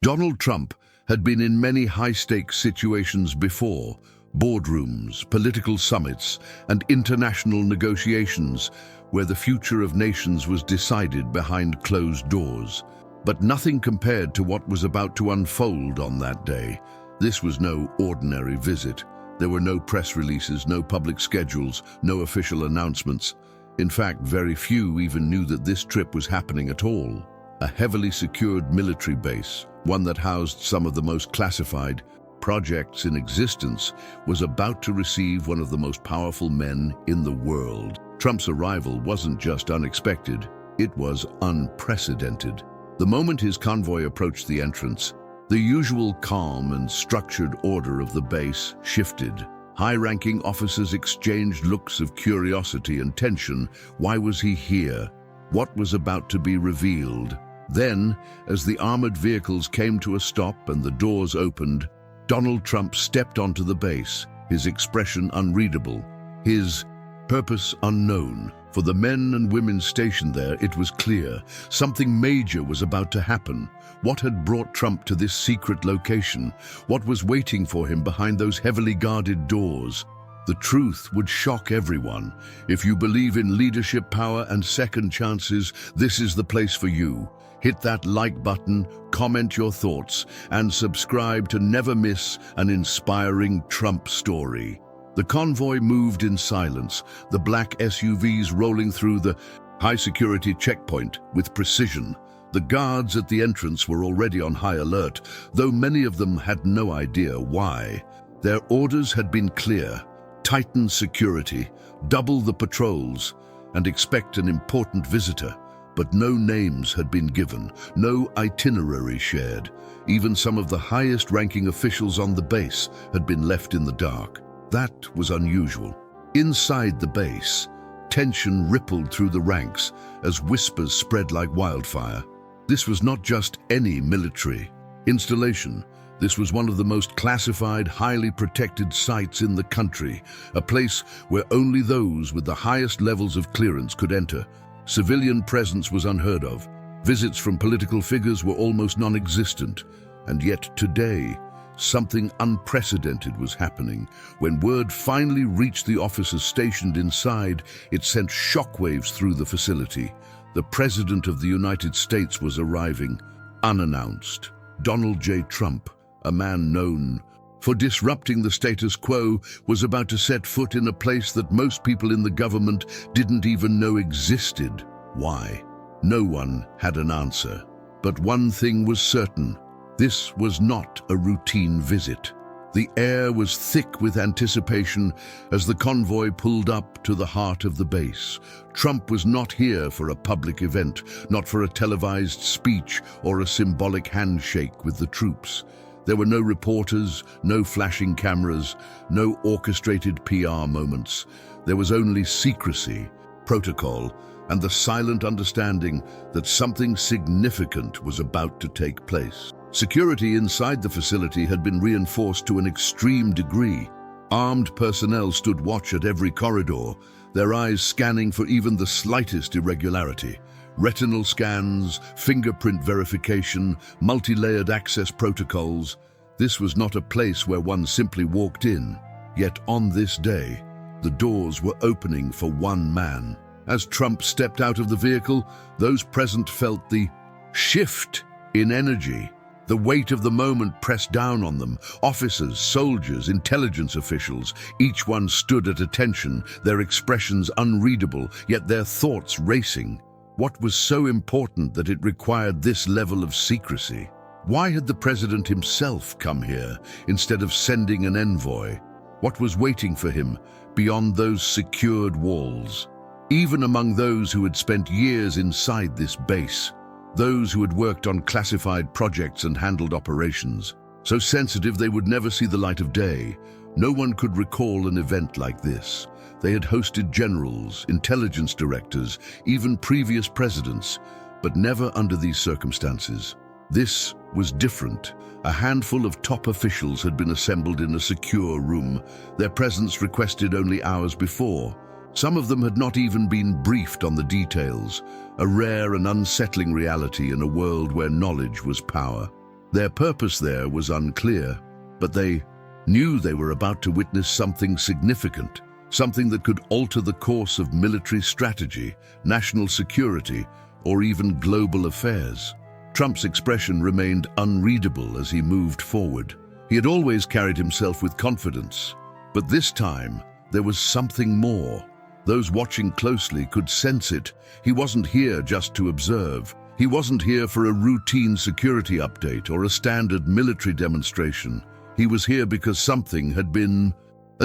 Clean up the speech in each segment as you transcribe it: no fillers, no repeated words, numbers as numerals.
Donald Trump had been in many high-stakes situations before: boardrooms, political summits, and international negotiations where the future of nations was decided behind closed doors. But nothing compared to what was about to unfold on that day. This was no ordinary visit. There were no press releases, no public schedules, no official announcements. In fact, very few even knew that this trip was happening at all. A heavily secured military base, one that housed some of the most classified projects in existence, was about to receive one of the most powerful men in the world. Trump's arrival wasn't just unexpected, it was unprecedented. The moment his convoy approached the entrance, the usual calm and structured order of the base shifted. High-ranking officers exchanged looks of curiosity and tension. Why was he here? What was about to be revealed? Then, as the armored vehicles came to a stop and the doors opened, Donald Trump stepped onto the base, his expression unreadable, his purpose unknown. For the men and women stationed there, it was clear something major was about to happen. What had brought Trump to this secret location? What was waiting for him behind those heavily guarded doors? The truth would shock everyone. If you believe in leadership, power, and second chances, this is the place for you. Hit that like button, comment your thoughts, and subscribe to never miss an inspiring Trump story. The convoy moved in silence, the black SUVs rolling through the high-security checkpoint with precision. The guards at the entrance were already on high alert, though many of them had no idea why. Their orders had been clear: tighten security, double the patrols, and expect an important visitor. But no names had been given, no itinerary shared. Even some of the highest-ranking officials on the base had been left in the dark. That was unusual. Inside the base, tension rippled through the ranks as whispers spread like wildfire. This was not just any military installation. This was one of the most classified, highly protected sites in the country, a place where only those with the highest levels of clearance could enter. Civilian presence was unheard of. Visits from political figures were almost non-existent. And yet today, something unprecedented was happening. When word finally reached the officers stationed inside, it sent shockwaves through the facility. The President of the United States was arriving, unannounced. Donald J. Trump, a man known for disrupting the status quo, was about to set foot in a place that most people in the government didn't even know existed. Why? No one had an answer. But one thing was certain: this was not a routine visit. The air was thick with anticipation as the convoy pulled up to the heart of the base. Trump was not here for a public event, not for a televised speech or a symbolic handshake with the troops. There were no reporters, no flashing cameras, no orchestrated PR moments. There was only secrecy, protocol, and the silent understanding that something significant was about to take place. Security inside the facility had been reinforced to an extreme degree. Armed personnel stood watch at every corridor, their eyes scanning for even the slightest irregularity. Retinal scans, fingerprint verification, multi-layered access protocols. This was not a place where one simply walked in. Yet on this day, the doors were opening for one man. As Trump stepped out of the vehicle, those present felt the shift in energy. The weight of the moment pressed down on them. Officers, soldiers, intelligence officials, each one stood at attention, their expressions unreadable, yet their thoughts racing. What was so important that it required this level of secrecy? Why had the president himself come here instead of sending an envoy? What was waiting for him beyond those secured walls? Even among those who had spent years inside this base, those who had worked on classified projects and handled operations, so sensitive they would never see the light of day, no one could recall an event like this. They had hosted generals, intelligence directors, even previous presidents, but never under these circumstances. This was different. A handful of top officials had been assembled in a secure room, their presence requested only hours before. Some of them had not even been briefed on the details, a rare and unsettling reality in a world where knowledge was power. Their purpose there was unclear, but they knew they were about to witness something significant, something that could alter the course of military strategy, national security, or even global affairs. Trump's expression remained unreadable as he moved forward. He had always carried himself with confidence, but this time there was something more. Those watching closely could sense it. He wasn't here just to observe. He wasn't here for a routine security update or a standard military demonstration. He was here because something had been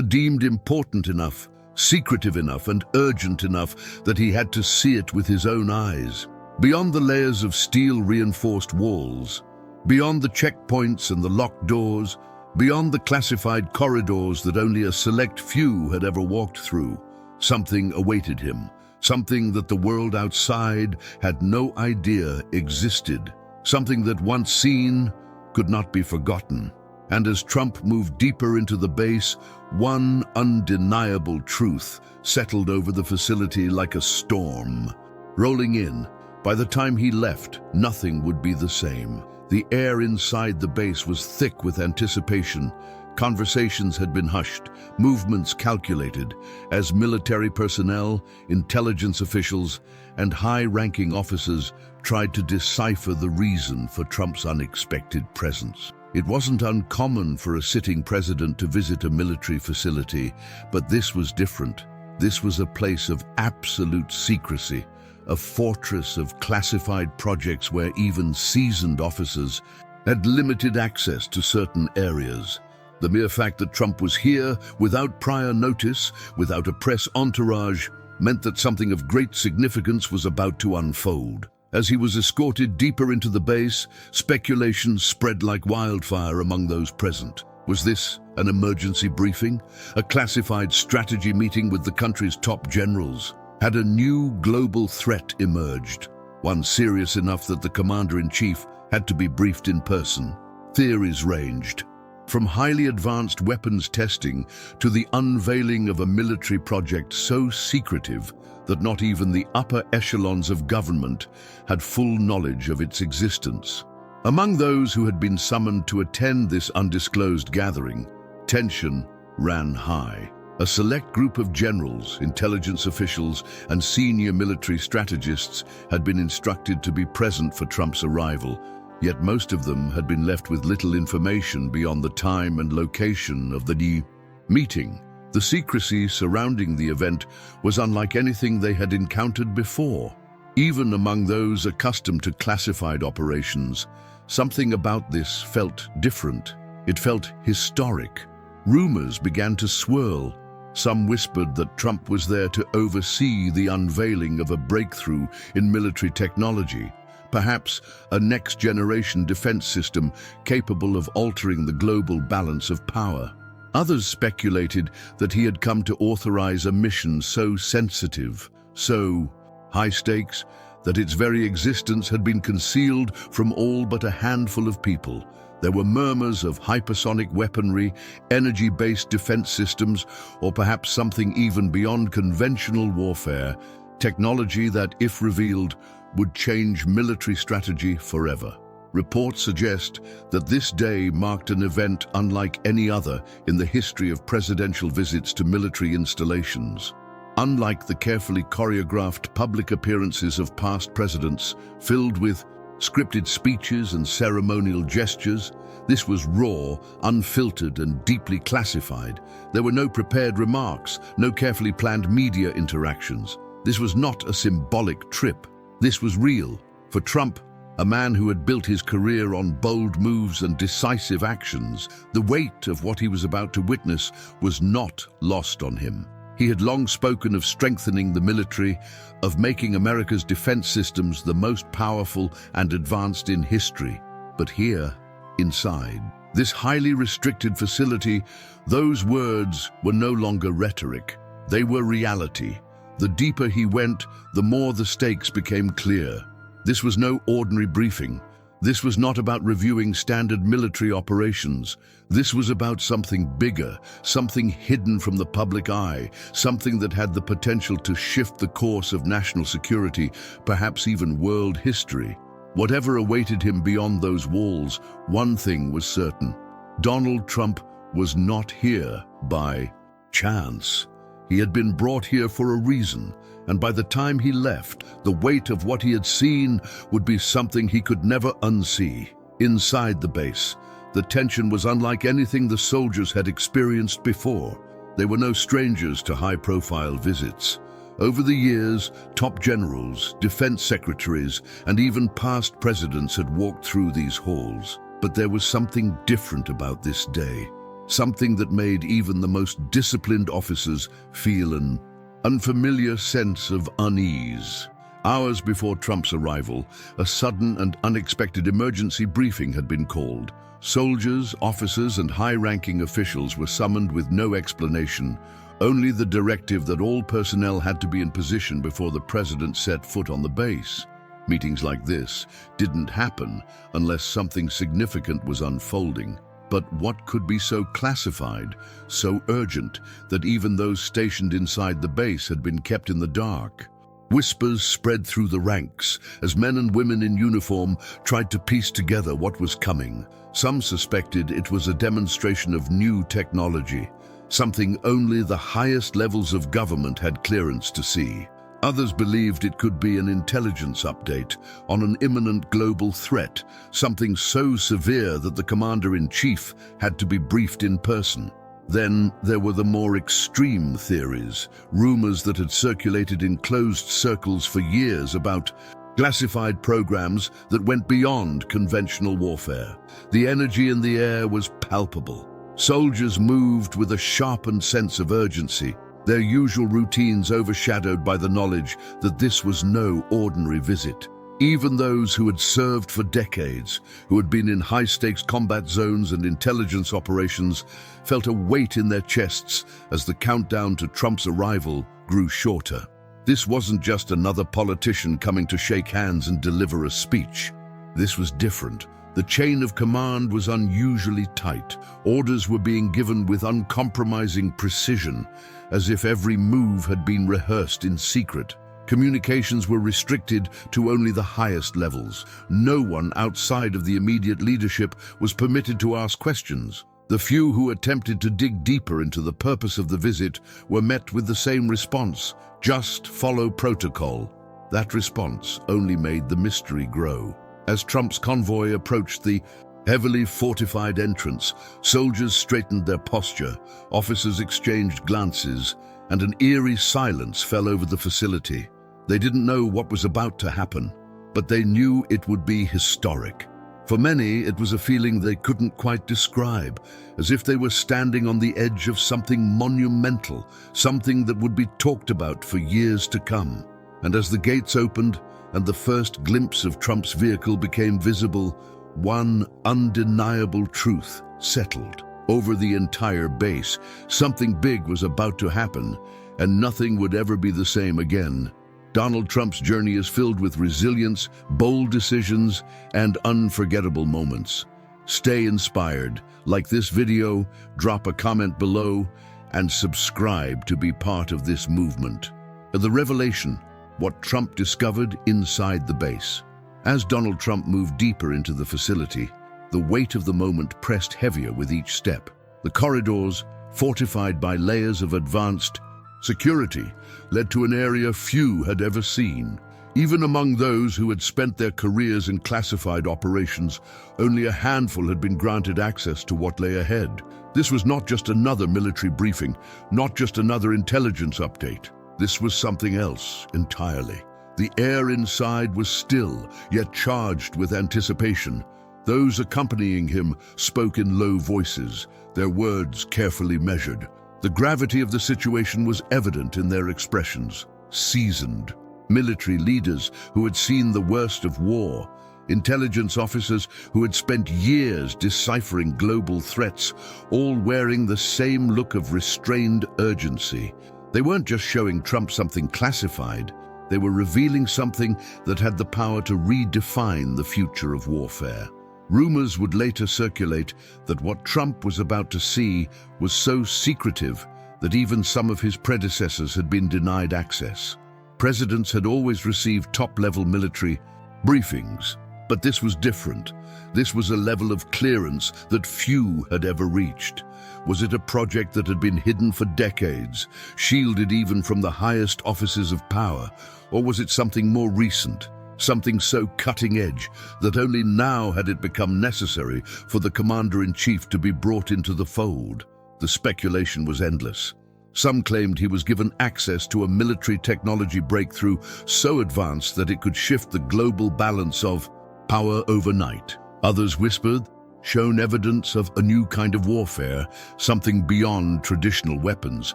deemed important enough, secretive enough, and urgent enough that he had to see it with his own eyes. Beyond the layers of steel-reinforced walls, beyond the checkpoints and the locked doors, beyond the classified corridors that only a select few had ever walked through, something awaited him, something that the world outside had no idea existed, something that once seen could not be forgotten. And as Trump moved deeper into the base, one undeniable truth settled over the facility like a storm. Rolling in, by the time he left, nothing would be the same. The air inside the base was thick with anticipation. Conversations had been hushed, movements calculated, as military personnel, intelligence officials, and high-ranking officers tried to decipher the reason for Trump's unexpected presence. It wasn't uncommon for a sitting president to visit a military facility, but this was different. This was a place of absolute secrecy, a fortress of classified projects where even seasoned officers had limited access to certain areas. The mere fact that Trump was here, without prior notice, without a press entourage, meant that something of great significance was about to unfold. As he was escorted deeper into the base, speculation spread like wildfire among those present. Was this an emergency briefing? A classified strategy meeting with the country's top generals? Had a new global threat emerged? One serious enough that the commander-in-chief had to be briefed in person? Theories ranged, from highly advanced weapons testing to the unveiling of a military project so secretive that not even the upper echelons of government had full knowledge of its existence. Among those who had been summoned to attend this undisclosed gathering, tension ran high. A select group of generals, intelligence officials, and senior military strategists had been instructed to be present for Trump's arrival, yet most of them had been left with little information beyond the time and location of the meeting. The secrecy surrounding the event was unlike anything they had encountered before. Even among those accustomed to classified operations, something about this felt different. It felt historic. Rumors began to swirl. Some whispered that Trump was there to oversee the unveiling of a breakthrough in military technology, perhaps a next-generation defense system capable of altering the global balance of power. Others speculated that he had come to authorize a mission so sensitive, so high stakes, that its very existence had been concealed from all but a handful of people. There were murmurs of hypersonic weaponry, energy-based defense systems, or perhaps something even beyond conventional warfare, technology that, if revealed, would change military strategy forever. Reports suggest that this day marked an event unlike any other in the history of presidential visits to military installations. Unlike the carefully choreographed public appearances of past presidents, filled with scripted speeches and ceremonial gestures, this was raw, unfiltered, and deeply classified. There were no prepared remarks, no carefully planned media interactions. This was not a symbolic trip. This was real. For Trump, a man who had built his career on bold moves and decisive actions, the weight of what he was about to witness was not lost on him. He had long spoken of strengthening the military, of making America's defense systems the most powerful and advanced in history. But here, inside this highly restricted facility, those words were no longer rhetoric. They were reality. The deeper he went, the more the stakes became clear. This was no ordinary briefing. This was not about reviewing standard military operations. This was about something bigger, something hidden from the public eye, something that had the potential to shift the course of national security, perhaps even world history. Whatever awaited him beyond those walls, one thing was certain. Donald Trump was not here by chance. He had been brought here for a reason, and by the time he left, the weight of what he had seen would be something he could never unsee. Inside the base, the tension was unlike anything the soldiers had experienced before. They were no strangers to high-profile visits. Over the years, top generals, defense secretaries, and even past presidents had walked through these halls. But there was something different about this day, something that made even the most disciplined officers feel an unfamiliar sense of unease. Hours before Trump's arrival, a sudden and unexpected emergency briefing had been called. Soldiers, officers, and high-ranking officials were summoned with no explanation, only the directive that all personnel had to be in position before the president set foot on the base. Meetings like this didn't happen unless something significant was unfolding. But what could be so classified, so urgent, that even those stationed inside the base had been kept in the dark? Whispers spread through the ranks as men and women in uniform tried to piece together what was coming. Some suspected it was a demonstration of new technology, something only the highest levels of government had clearance to see. Others believed it could be an intelligence update on an imminent global threat, something so severe that the commander-in-chief had to be briefed in person. Then there were the more extreme theories, rumors that had circulated in closed circles for years about classified programs that went beyond conventional warfare. The energy in the air was palpable. Soldiers moved with a sharpened sense of urgency, their usual routines overshadowed by the knowledge that this was no ordinary visit. Even those who had served for decades, who had been in high-stakes combat zones and intelligence operations, felt a weight in their chests as the countdown to Trump's arrival grew shorter. This wasn't just another politician coming to shake hands and deliver a speech. This was different. The chain of command was unusually tight. Orders were being given with uncompromising precision, as if every move had been rehearsed in secret. Communications were restricted to only the highest levels. No one outside of the immediate leadership was permitted to ask questions. The few who attempted to dig deeper into the purpose of the visit were met with the same response: just follow protocol. That response only made the mystery grow. As Trump's convoy approached the heavily fortified entrance, soldiers straightened their posture, officers exchanged glances, and an eerie silence fell over the facility. They didn't know what was about to happen, but they knew it would be historic. For many, it was a feeling they couldn't quite describe, as if they were standing on the edge of something monumental, something that would be talked about for years to come. And as the gates opened and the first glimpse of Trump's vehicle became visible, one undeniable truth settled. Over the entire base, something big was about to happen, and nothing would ever be the same again. Donald Trump's journey is filled with resilience, bold decisions, and unforgettable moments. Stay inspired. Like this video, drop a comment below, and subscribe to be part of this movement. The revelation: what Trump discovered inside the base. As Donald Trump moved deeper into the facility, the weight of the moment pressed heavier with each step. The corridors, fortified by layers of advanced security, led to an area few had ever seen. Even among those who had spent their careers in classified operations, only a handful had been granted access to what lay ahead. This was not just another military briefing, not just another intelligence update. This was something else entirely. The air inside was still, yet charged with anticipation. Those accompanying him spoke in low voices, their words carefully measured. The gravity of the situation was evident in their expressions. Seasoned military leaders who had seen the worst of war, intelligence officers who had spent years deciphering global threats, all wearing the same look of restrained urgency. They weren't just showing Trump something classified, they were revealing something that had the power to redefine the future of warfare. Rumors would later circulate that what Trump was about to see was so secretive that even some of his predecessors had been denied access. Presidents had always received top-level military briefings, But this was different. This was a level of clearance that few had ever reached. Was it a project that had been hidden for decades, shielded even from the highest offices of power? Or was it something more recent, something so cutting-edge that only now had it become necessary for the commander-in-chief to be brought into the fold? The speculation was endless. Some claimed he was given access to a military technology breakthrough so advanced that it could shift the global balance of power overnight. Others whispered, shown evidence of a new kind of warfare, something beyond traditional weapons,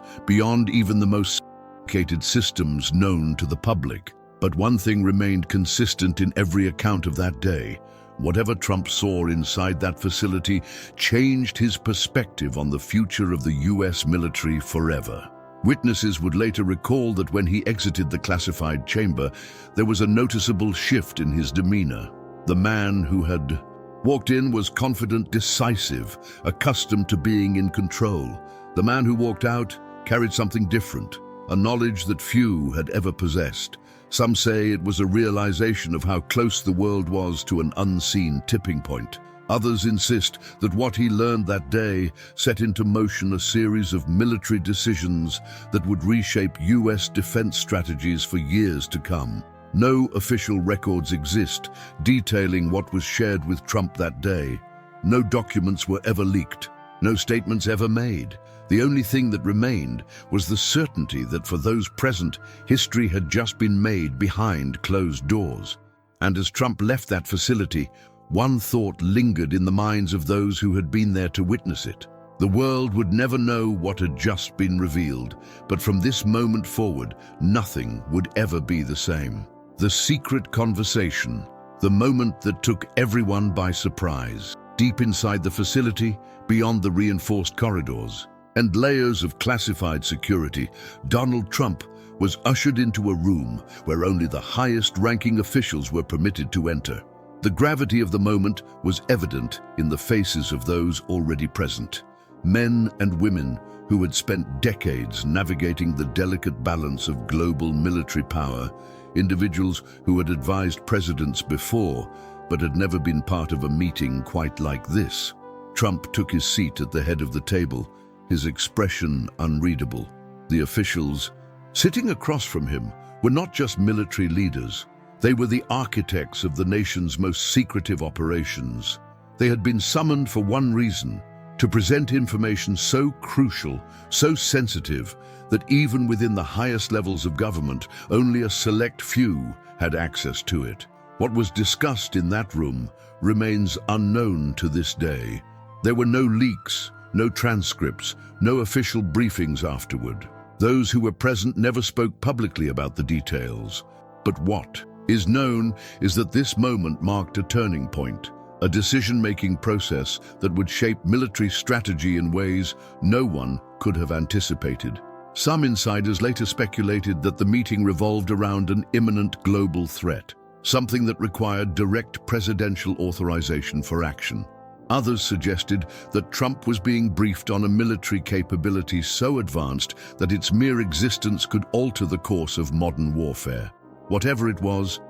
beyond even the most sophisticated systems known to the public. But one thing remained consistent in every account of that day. Whatever Trump saw inside that facility changed his perspective on the future of the US military forever. Witnesses would later recall that when he exited the classified chamber, there was a noticeable shift in his demeanor. The man who had walked in was confident, decisive, accustomed to being in control. The man who walked out carried something different, a knowledge that few had ever possessed. Some say it was a realization of how close the world was to an unseen tipping point. Others insist that what he learned that day set into motion a series of military decisions that would reshape US defense strategies for years to come. No official records exist detailing what was shared with Trump that day. No documents were ever leaked, no statements ever made. The only thing that remained was the certainty that for those present, history had just been made behind closed doors. And as Trump left that facility, one thought lingered in the minds of those who had been there to witness it. The world would never know what had just been revealed, but from this moment forward, nothing would ever be the same. The secret conversation, the moment that took everyone by surprise, deep inside the facility, beyond the reinforced corridors and layers of classified security, Donald Trump was ushered into a room where only the highest-ranking officials were permitted to enter. The gravity of the moment was evident in the faces of those already present. Men and women who had spent decades navigating the delicate balance of global military power, individuals who had advised presidents before but had never been part of a meeting quite like this. Trump took his seat at the head of the table, his expression unreadable. The officials sitting across from him were not just military leaders. They were the architects of the nation's most secretive operations. They had been summoned for one reason: to present information so crucial, so sensitive, that even within the highest levels of government, only a select few had access to it. What was discussed in that room remains unknown to this day. There were no leaks, no transcripts, no official briefings afterward. Those who were present never spoke publicly about the details. But what is known is that this moment marked a turning point, a decision-making process that would shape military strategy in ways no one could have anticipated. Some insiders later speculated that the meeting revolved around an imminent global threat, something that required direct presidential authorization for action. Others suggested that Trump was being briefed on a military capability so advanced that its mere existence could alter the course of modern warfare. Whatever it was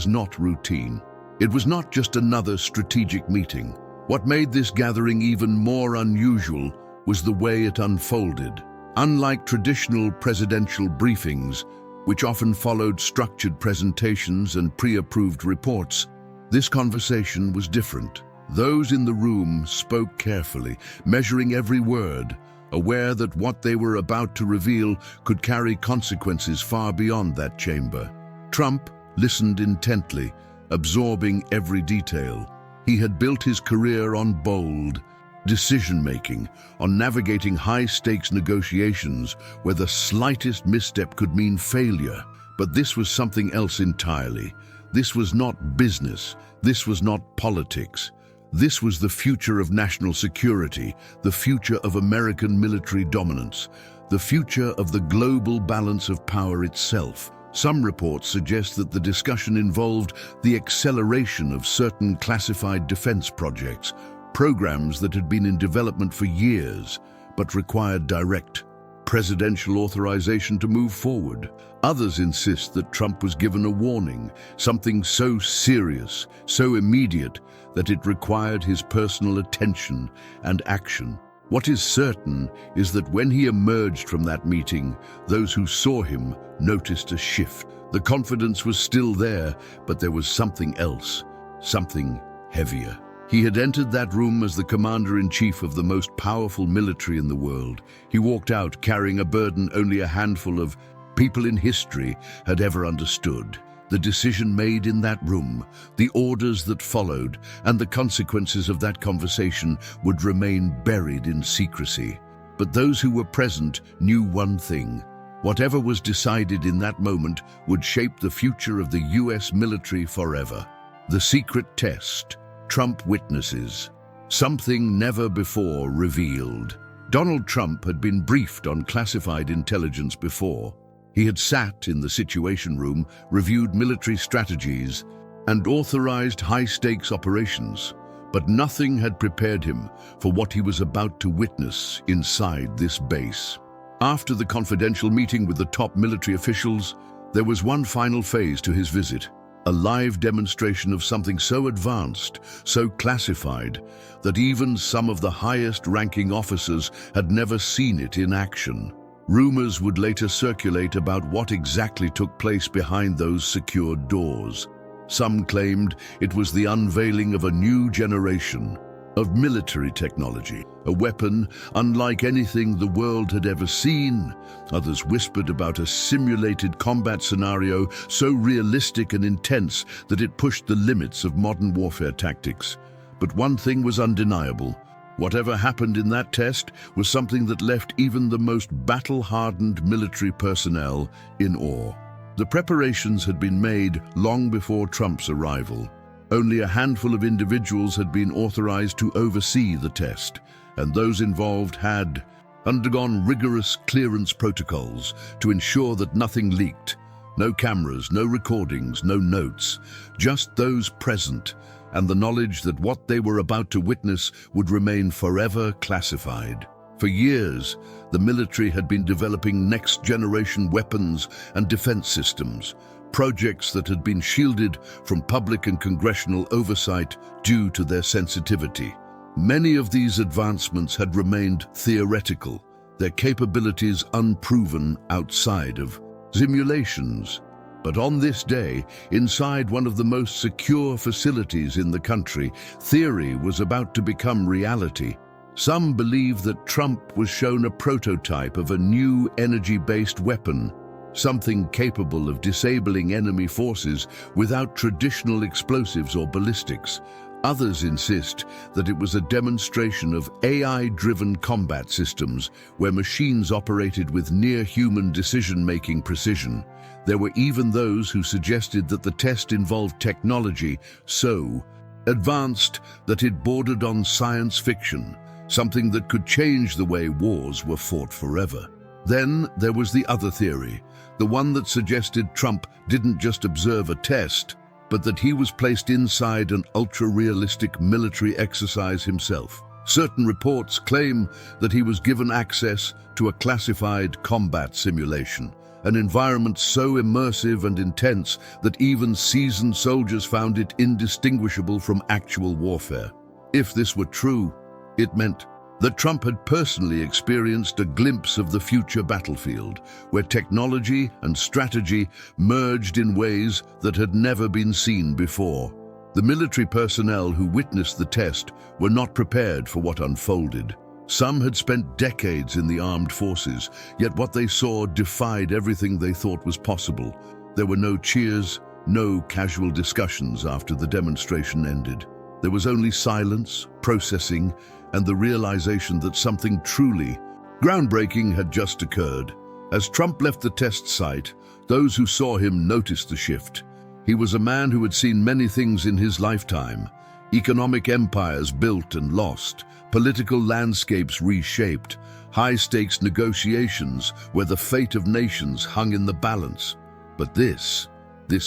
not routine. It was not just another strategic meeting. What made this gathering even more unusual was the way it unfolded. Unlike traditional presidential briefings, which often followed structured presentations and pre-approved reports, this conversation was different. Those in the room spoke carefully, measuring every word, aware that what they were about to reveal could carry consequences far beyond that chamber. Trump listened intently, absorbing every detail. He had built his career on bold decision-making, on navigating high-stakes negotiations where the slightest misstep could mean failure. But this was something else entirely. This was not business. This was not politics. This was the future of national security, the future of American military dominance, the future of the global balance of power itself. Some reports suggest that the discussion involved the acceleration of certain classified defense projects, programs that had been in development for years, but required direct presidential authorization to move forward. Others insist that Trump was given a warning, something so serious, so immediate, that it required his personal attention and action. What is certain is that when he emerged from that meeting, those who saw him noticed a shift. The confidence was still there, but there was something else, something heavier. He had entered that room as the commander-in-chief of the most powerful military in the world. He walked out carrying a burden only a handful of people in history had ever understood. The decision made in that room, the orders that followed, and the consequences of that conversation would remain buried in secrecy. But those who were present knew one thing. Whatever was decided in that moment would shape the future of the US military forever. The secret test. Trump witnesses. Something never before revealed. Donald Trump had been briefed on classified intelligence before. He had sat in the Situation Room, reviewed military strategies, and authorized high-stakes operations. But nothing had prepared him for what he was about to witness inside this base. After the confidential meeting with the top military officials, there was one final phase to his visit. A live demonstration of something so advanced, so classified, that even some of the highest-ranking officers had never seen it in action. Rumors would later circulate about what exactly took place behind those secured doors. Some claimed it was the unveiling of a new generation of military technology, a weapon unlike anything the world had ever seen. Others whispered about a simulated combat scenario so realistic and intense that it pushed the limits of modern warfare tactics. But one thing was undeniable. Whatever happened in that test was something that left even the most battle-hardened military personnel in awe. The preparations had been made long before Trump's arrival. Only a handful of individuals had been authorized to oversee the test, and those involved had undergone rigorous clearance protocols to ensure that nothing leaked. No cameras, no recordings, no notes, just those present, and the knowledge that what they were about to witness would remain forever classified. For years, the military had been developing next-generation weapons and defense systems, projects that had been shielded from public and congressional oversight due to their sensitivity. Many of these advancements had remained theoretical, their capabilities unproven outside of simulations. But on this day, inside one of the most secure facilities in the country, theory was about to become reality. Some believe that Trump was shown a prototype of a new energy-based weapon, something capable of disabling enemy forces without traditional explosives or ballistics. Others insist that it was a demonstration of AI-driven combat systems where machines operated with near-human decision-making precision. There were even those who suggested that the test involved technology so advanced that it bordered on science fiction, something that could change the way wars were fought forever. Then there was the other theory, the one that suggested Trump didn't just observe a test, but that he was placed inside an ultra-realistic military exercise himself. Certain reports claim that he was given access to a classified combat simulation, an environment so immersive and intense that even seasoned soldiers found it indistinguishable from actual warfare. If this were true, it meant that Trump had personally experienced a glimpse of the future battlefield, where technology and strategy merged in ways that had never been seen before. The military personnel who witnessed the test were not prepared for what unfolded. Some had spent decades in the armed forces, yet what they saw defied everything they thought was possible. There were no cheers, no casual discussions after the demonstration ended. There was only silence, processing, and the realization that something truly groundbreaking had just occurred. As Trump left the test site, those who saw him noticed the shift. He was a man who had seen many things in his lifetime: economic empires built and lost, political landscapes reshaped, high-stakes negotiations where the fate of nations hung in the balance. But this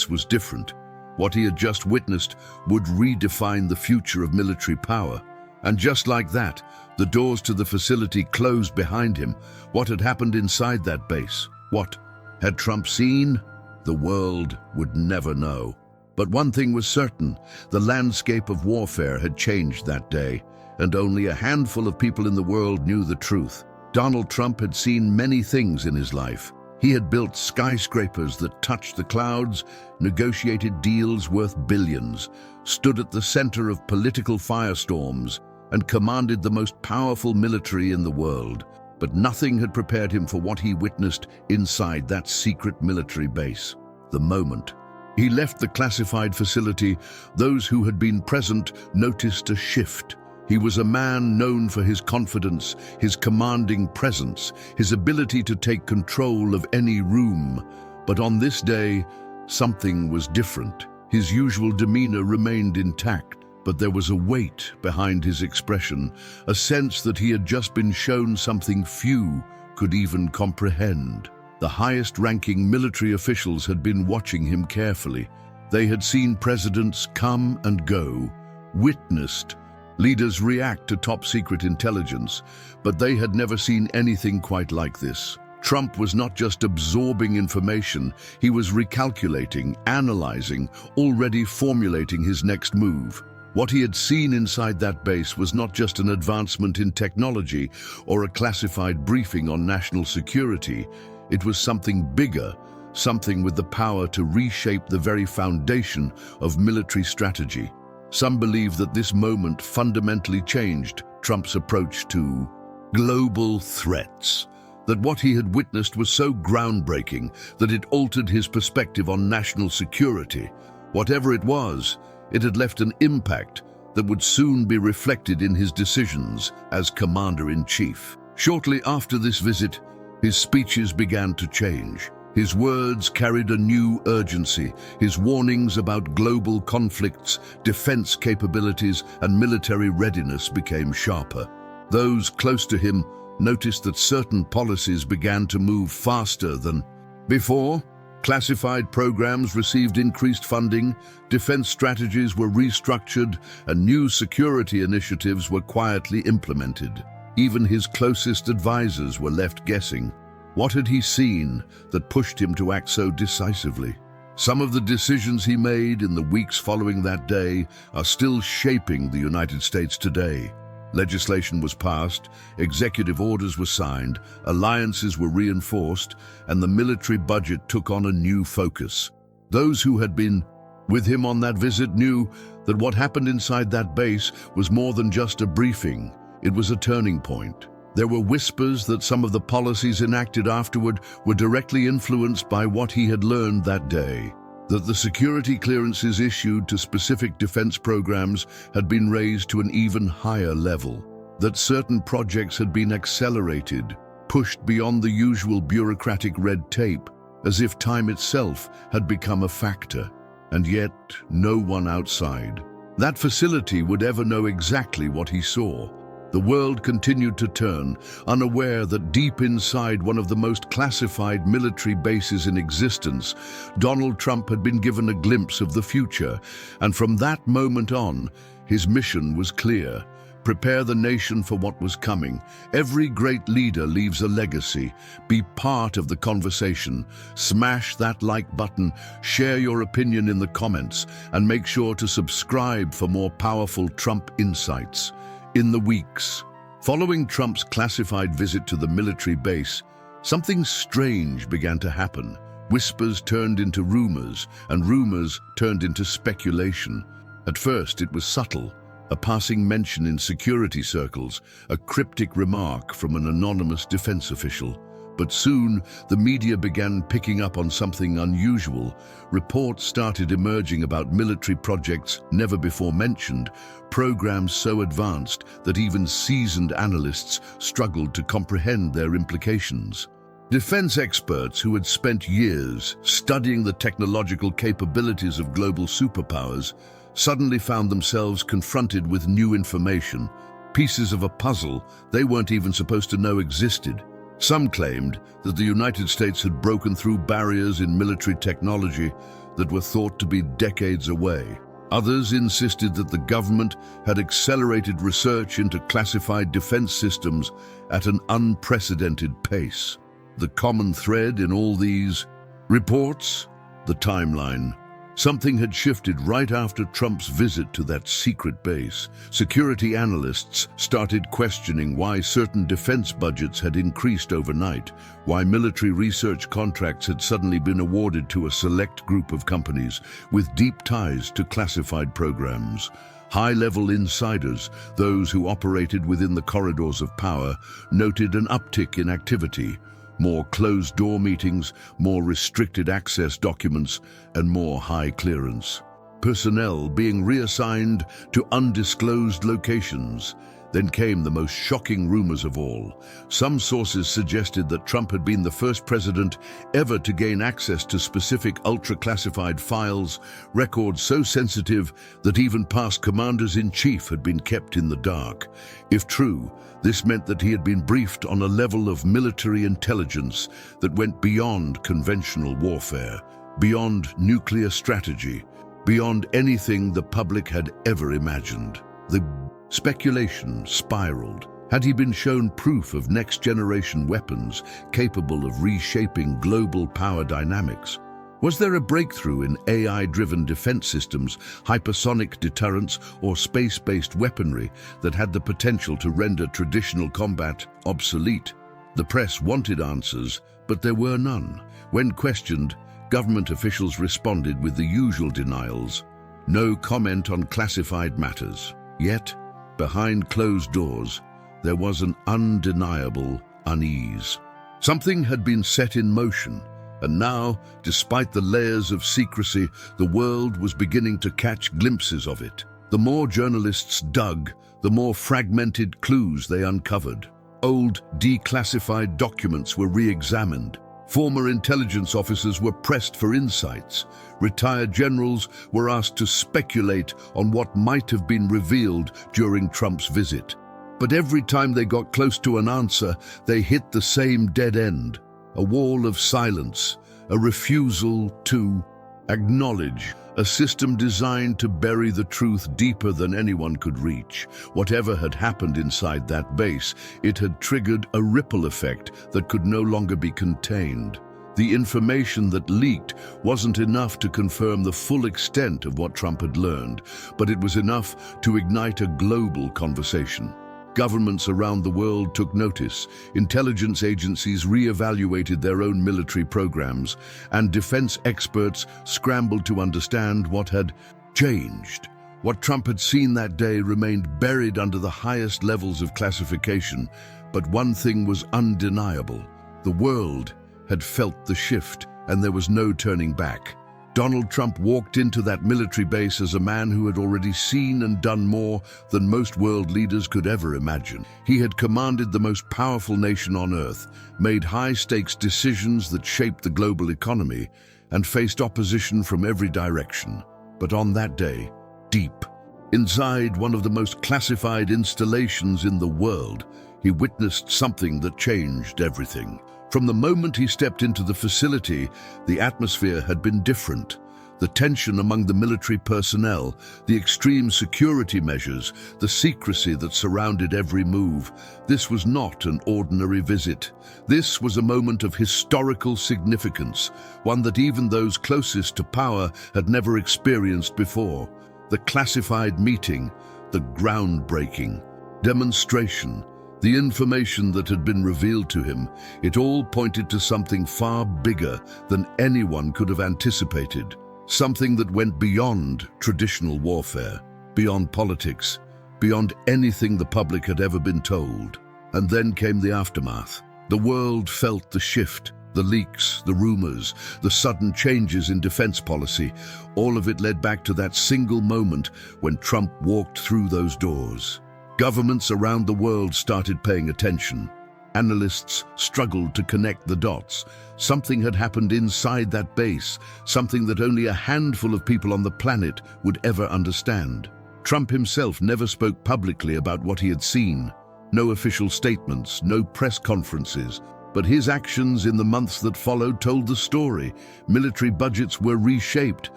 was different. What he had just witnessed would redefine the future of military power. And just like that, the doors to the facility closed behind him. What had happened inside that base? What had Trump seen? The world would never know. But one thing was certain: the landscape of warfare had changed that day, and only a handful of people in the world knew the truth. Donald Trump had seen many things in his life. He had built skyscrapers that touched the clouds, negotiated deals worth billions, stood at the center of political firestorms, and commanded the most powerful military in the world. But nothing had prepared him for what he witnessed inside that secret military base. The moment he left the classified facility, those who had been present noticed a shift. He was a man known for his confidence, his commanding presence, his ability to take control of any room. But on this day, something was different. His usual demeanor remained intact, but there was a weight behind his expression, a sense that he had just been shown something few could even comprehend. The highest-ranking military officials had been watching him carefully. They had seen presidents come and go, witnessed leaders react to top-secret intelligence, but they had never seen anything quite like this. Trump was not just absorbing information, he was recalculating, analyzing, already formulating his next move. What he had seen inside that base was not just an advancement in technology or a classified briefing on national security. It was something bigger, something with the power to reshape the very foundation of military strategy. Some believe that this moment fundamentally changed Trump's approach to global threats, that what he had witnessed was so groundbreaking that it altered his perspective on national security. Whatever it was, it had left an impact that would soon be reflected in his decisions as Commander-in-Chief. Shortly after this visit, his speeches began to change. His words carried a new urgency. His warnings about global conflicts, defense capabilities, and military readiness became sharper. Those close to him noticed that certain policies began to move faster than before. Classified programs received increased funding, defense strategies were restructured, and new security initiatives were quietly implemented. Even his closest advisors were left guessing. What had he seen that pushed him to act so decisively? Some of the decisions he made in the weeks following that day are still shaping the United States today. Legislation was passed, executive orders were signed, alliances were reinforced, and the military budget took on a new focus. Those who had been with him on that visit knew that what happened inside that base was more than just a briefing. It was a turning point. There were whispers that some of the policies enacted afterward were directly influenced by what he had learned that day, that the security clearances issued to specific defense programs had been raised to an even higher level, that certain projects had been accelerated, pushed beyond the usual bureaucratic red tape, as if time itself had become a factor. And yet, no one outside that facility would ever know exactly what he saw. The world continued to turn, unaware that deep inside one of the most classified military bases in existence, Donald Trump had been given a glimpse of the future, and from that moment on, his mission was clear: prepare the nation for what was coming. Every great leader leaves a legacy. Be part of the conversation. Smash that like button, share your opinion in the comments, and make sure to subscribe for more powerful Trump insights. In the weeks following Trump's classified visit to the military base, something strange began to happen. Whispers turned into rumors, and rumors turned into speculation. At first, it was subtle, a passing mention in security circles, a cryptic remark from an anonymous defense official. But soon, the media began picking up on something unusual. Reports started emerging about military projects never before mentioned, programs so advanced that even seasoned analysts struggled to comprehend their implications. Defense experts who had spent years studying the technological capabilities of global superpowers suddenly found themselves confronted with new information, pieces of a puzzle they weren't even supposed to know existed. Some claimed that the United States had broken through barriers in military technology that were thought to be decades away. Others insisted that the government had accelerated research into classified defense systems at an unprecedented pace. The common thread in all these reports? The timeline. Something had shifted right after Trump's visit to that secret base. Security analysts started questioning why certain defense budgets had increased overnight, why military research contracts had suddenly been awarded to a select group of companies with deep ties to classified programs. High-level insiders, those who operated within the corridors of power, noted an uptick in activity. More closed-door meetings, more restricted access documents, and more high clearance. Personnel being reassigned to undisclosed locations. Then came the most shocking rumors of all. Some sources suggested that Trump had been the first president ever to gain access to specific ultra-classified files, records so sensitive that even past commanders-in-chief had been kept in the dark. If true, this meant that he had been briefed on a level of military intelligence that went beyond conventional warfare, beyond nuclear strategy, beyond anything the public had ever imagined. The speculation spiraled. Had he been shown proof of next-generation weapons capable of reshaping global power dynamics? Was there a breakthrough in AI-driven defense systems, hypersonic deterrence, or space-based weaponry that had the potential to render traditional combat obsolete? The press wanted answers, but there were none. When questioned, government officials responded with the usual denials. No comment on classified matters. Yet, behind closed doors, there was an undeniable unease. Something had been set in motion, and now, despite the layers of secrecy, the world was beginning to catch glimpses of it. The more journalists dug, the more fragmented clues they uncovered. Old, declassified documents were re-examined. Former intelligence officers were pressed for insights. Retired generals were asked to speculate on what might have been revealed during Trump's visit. But every time they got close to an answer, they hit the same dead end. A wall of silence, a refusal to acknowledge, a system designed to bury the truth deeper than anyone could reach. Whatever had happened inside that base, it had triggered a ripple effect that could no longer be contained. The information that leaked wasn't enough to confirm the full extent of what Trump had learned, but it was enough to ignite a global conversation. Governments around the world took notice, intelligence agencies re-evaluated their own military programs, and defense experts scrambled to understand what had changed. What Trump had seen that day remained buried under the highest levels of classification, but one thing was undeniable. The world had felt the shift, and there was no turning back. Donald Trump walked into that military base as a man who had already seen and done more than most world leaders could ever imagine. He had commanded the most powerful nation on earth, made high-stakes decisions that shaped the global economy, and faced opposition from every direction. But on that day, deep inside one of the most classified installations in the world, he witnessed something that changed everything. From the moment he stepped into the facility, the atmosphere had been different. The tension among the military personnel, the extreme security measures, the secrecy that surrounded every move. This was not an ordinary visit. This was a moment of historical significance, one that even those closest to power had never experienced before. The classified meeting, the groundbreaking demonstration, the information that had been revealed to him, it all pointed to something far bigger than anyone could have anticipated. Something that went beyond traditional warfare, beyond politics, beyond anything the public had ever been told. And then came the aftermath. The world felt the shift, the leaks, the rumors, the sudden changes in defense policy. All of it led back to that single moment when Trump walked through those doors. Governments around the world started paying attention. Analysts struggled to connect the dots. Something had happened inside that base, something that only a handful of people on the planet would ever understand. Trump himself never spoke publicly about what he had seen. No official statements, no press conferences. But his actions in the months that followed told the story. Military budgets were reshaped,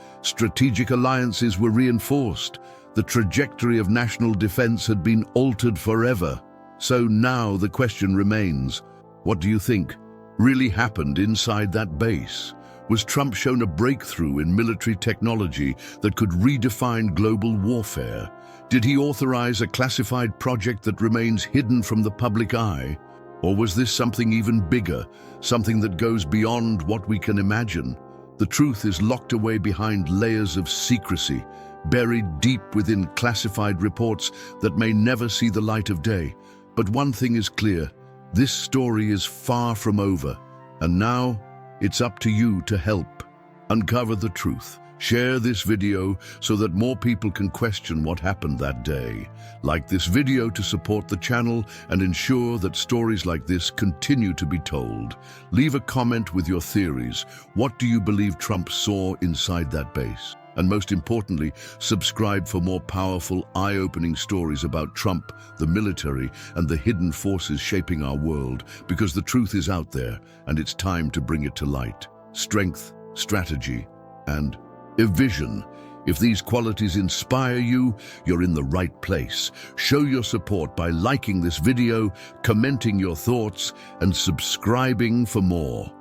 strategic alliances were reinforced, the trajectory of national defense had been altered forever. So now the question remains, what do you think really happened inside that base? Was Trump shown a breakthrough in military technology that could redefine global warfare? Did he authorize a classified project that remains hidden from the public eye? Or was this something even bigger, something that goes beyond what we can imagine? The truth is locked away behind layers of secrecy, buried deep within classified reports that may never see the light of day. But one thing is clear, this story is far from over, and now it's up to you to help uncover the truth. Share this video so that more people can question what happened that day. Like this video to support the channel and ensure that stories like this continue to be told. Leave a comment with your theories. What do you believe Trump saw inside that base? And most importantly, subscribe for more powerful, eye-opening stories about Trump, the military, and the hidden forces shaping our world, because the truth is out there, and it's time to bring it to light. Strength, strategy, and a vision. If these qualities inspire you, you're in the right place. Show your support by liking this video, commenting your thoughts, and subscribing for more.